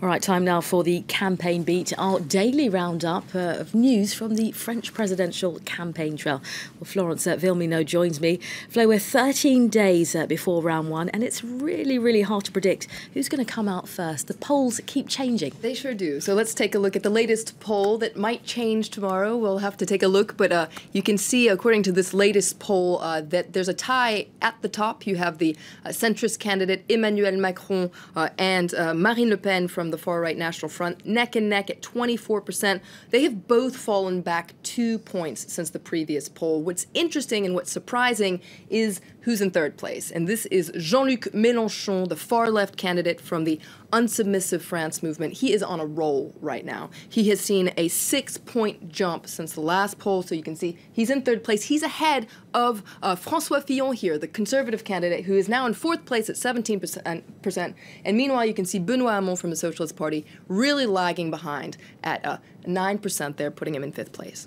All right, time now for the Campaign Beat, our daily roundup of news from the French presidential campaign trail. Well, Florence Villemino joins me. Flo, we're 13 days before round one, and it's really hard to predict who's going to come out first. The polls keep changing. They sure do. So let's take a look at the latest poll that might change tomorrow. We'll have to take a look, but you can see, according to this latest poll, that there's a tie at the top. You have the centrist candidate Emmanuel Macron and Marine Le Pen from the far-right National Front, neck and neck at 24%. They have both fallen back 2 points since the previous poll. What's interesting and what's surprising is who's in third place. And this is Jean-Luc Mélenchon, the far-left candidate from the Unsubmissive France movement. He is on a roll right now. He has seen a 6-point jump since the last poll, so you can see he's in third place. He's ahead of François Fillon here, the conservative candidate, who is now in fourth place at 17%. And meanwhile, you can see Benoît Hamon from the Socialist Party really lagging behind at 9% there, putting him in fifth place.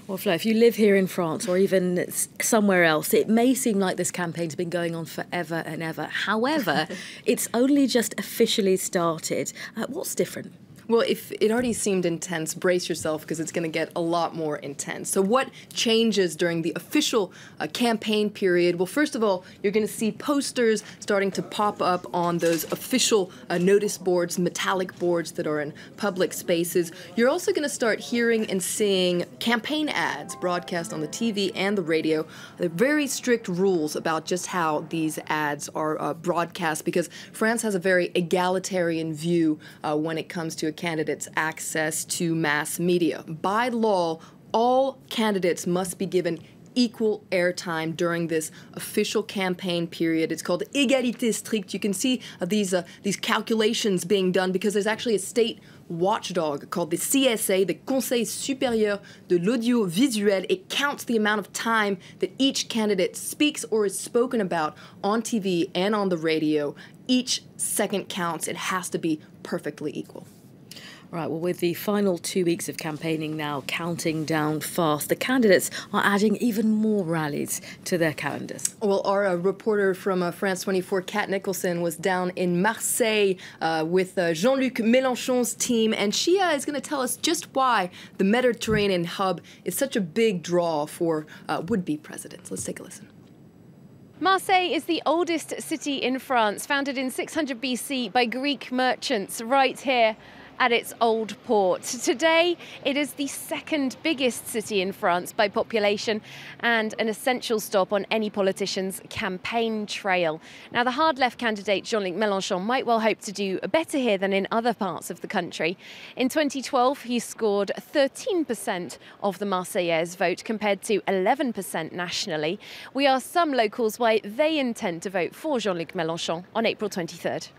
Well, Flo, if you live here in France or even somewhere else, it may seem like this campaign's been going on forever and ever. However, it's only just officially started. What's different? Well, if it already seemed intense, brace yourself because it's going to get a lot more intense. So what changes during the official campaign period? Well, first of all, you're going to see posters starting to pop up on those official notice boards, metallic boards that are in public spaces. You're also going to start hearing and seeing campaign ads broadcast on the TV and the radio. There are very strict rules about just how these ads are broadcast because France has a very egalitarian view when it comes to candidates' access to mass media. By law, all candidates must be given equal airtime during this official campaign period. It's called égalité stricte. You can see these calculations being done because there's actually a state watchdog called the CSA, the Conseil supérieur de l'audiovisuel. It counts the amount of time that each candidate speaks or is spoken about on TV and on the radio. Each second counts. It has to be perfectly equal. Right, well, with the final 2 weeks of campaigning now counting down fast, the candidates are adding even more rallies to their calendars. Well, our reporter from France 24, Kat Nicholson, was down in Marseille with Jean-Luc Mélenchon's team, and she is going to tell us just why the Mediterranean hub is such a big draw for would-be presidents. Let's take a listen. Marseille is the oldest city in France, founded in 600 BC by Greek merchants right here at its old port. Today, it is the second biggest city in France by population and an essential stop on any politician's campaign trail. Now, the hard-left candidate Jean-Luc Mélenchon might well hope to do better here than in other parts of the country. In 2012, he scored 13% of the Marseillaise vote compared to 11% nationally. We asked some locals why they intend to vote for Jean-Luc Mélenchon on April 23rd.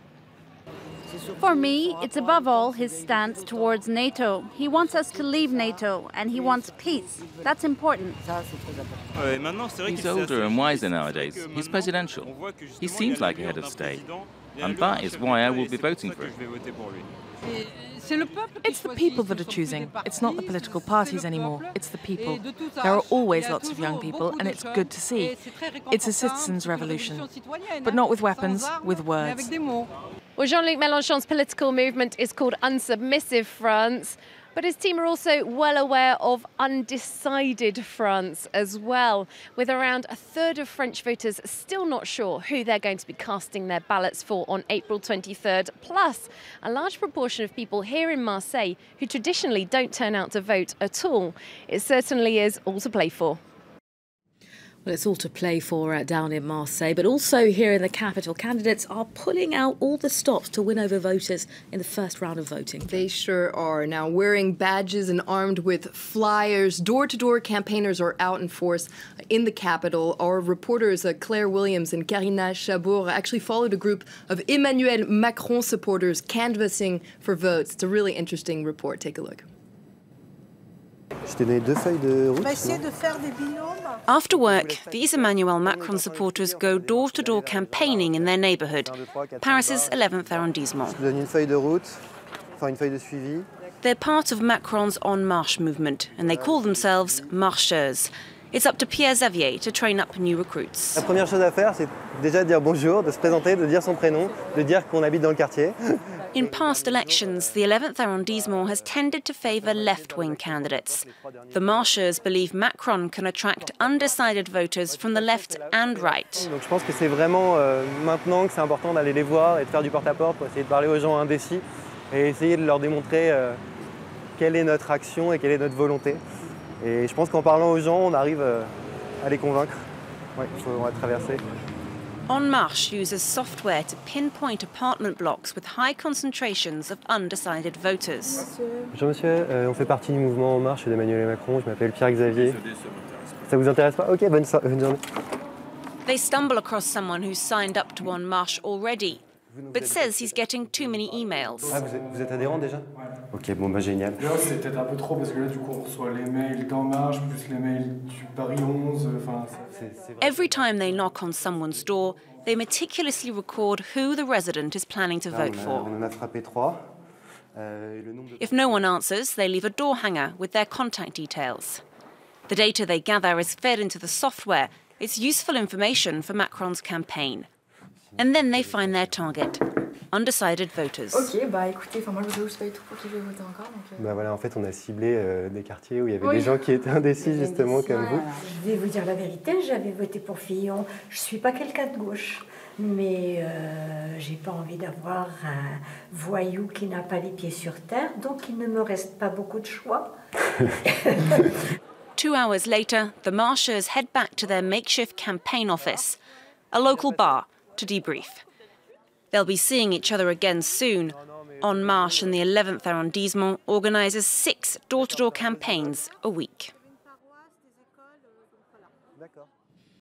For me, it's above all his stance towards NATO. He wants us to leave NATO, and he wants peace. That's important. He's older and wiser nowadays. He's presidential. He seems like a head of state. And that is why I will be voting for him. It's the people that are choosing. It's not the political parties anymore. It's the people. There are always lots of young people, and it's good to see. It's a citizens' revolution. But not with weapons, with words. Well, Jean-Luc Mélenchon's political movement is called Unsubmissive France, but his team are also well aware of undecided France as well, with around a third of French voters still not sure who they're going to be casting their ballots for on April 23rd, plus a large proportion of people here in Marseille who traditionally don't turn out to vote at all. It certainly is all to play for. Well, it's all to play for down in Marseille, but also here in the capital, candidates are pulling out all the stops to win over voters in the first round of voting. They sure are. Now, wearing badges and armed with flyers, door-to-door campaigners are out in force in the capital. Our reporters, Claire Williams and Karina Chabour, actually followed a group of Emmanuel Macron supporters canvassing for votes. It's a really interesting report. Take a look. After work, these Emmanuel Macron supporters go door-to-door campaigning in their neighbourhood, Paris's 11th arrondissement. They're part of Macron's En Marche movement, and they call themselves marcheurs. It's up to Pierre Xavier to train up new recruits. La première chose à faire, c'est déjà de dire bonjour, de se présenter, de dire son prénom, de dire qu'on habite dans le quartier. In past elections, the 11th arrondissement has tended to favour left-wing candidates. The marcheurs believe Macron can attract undecided voters from the left and right. Donc je pense que c'est vraiment maintenant que c'est important d'aller les voir et de faire du porte-à-porte pour essayer de parler aux gens indécis et essayer de leur démontrer quelle est notre action et quelle est notre volonté. Et je pense qu'en parlant aux gens, on arrive à les convaincre. Ouais, on va traverser. En Marche uses software to pinpoint apartment blocks with high concentrations of undecided voters. Bonjour monsieur, on fait partie du mouvement En Marche d'Emmanuel Macron, je m'appelle Pierre Xavier. Ça vous intéresse pas? Ok, bonne journée. They stumble across someone who's signed up to En Marche already, but says he's getting too many emails. Ah, vous êtes adhérent déjà? Ok, bon bah génial. Là, c'est peut-être un peu trop parce que là, du coup, on reçoit les mails d'En Marche, plus les mails du Paris 11. Every time they knock on someone's door, they meticulously record who the resident is planning to vote for. On en a frappé 3. If no one answers, they leave a door hanger with their contact details. The data they gather is fed into the software. It's useful information for Macron's campaign. And then they find their target, undecided voters. Ok, bah écoutez, moi je sais pas du tout pour qui je vais voter encore. Bah voilà, en fait, on a ciblé des quartiers où il y avait des gens qui étaient indécis, justement, comme vous. Je vais vous dire la vérité, j'avais voté pour Fillon. Je suis pas quelqu'un de gauche, mais j'ai pas envie d'avoir un voyou qui n'a pas les pieds sur terre, donc il ne me reste pas beaucoup de choix. 2 hours later, the marchers head back to their makeshift campaign office, a local bar, to debrief. They'll be seeing each other again soon. En Marche and the 11th arrondissement organises 6 door-to-door campaigns a week.